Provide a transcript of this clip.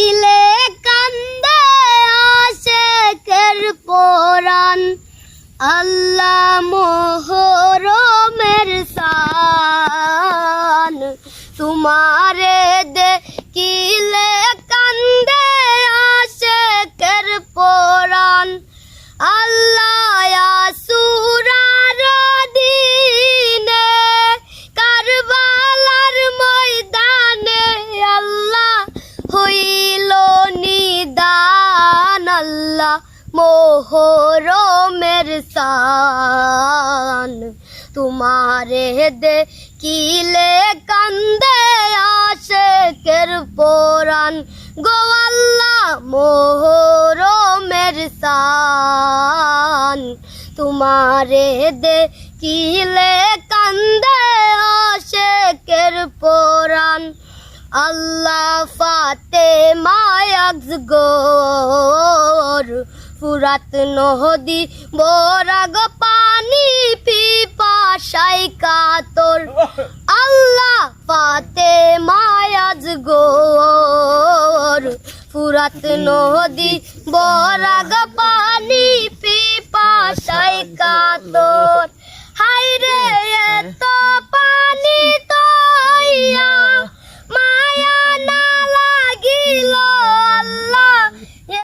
কিলে কান্দে আশেকের পরাণ আল্লাহ মোহরমের শান তোমারে দেখিলে কান্দে আশেকের পরাণ আল্লাহ আসুরার দিনে কারবালার ময়দানে আল্লাহ হইল নিদান আল্লাহ মোহরমের শান তোমারে দেখিলে কান্দে আশেকের পরাণ গো আল্লাহ মোহরমের শান তোমারে দেখিলে কান্দে আশেকের পরাণ আল্লাহ ফাতেমা আজগর ফুরাত নদী বরাগ পানি পিপাসায় কাতর আল্লাহ ফাতেমা আজগর ফুরাত নদী বরাগ পানি পিপাসায় কাতর হায়রে এত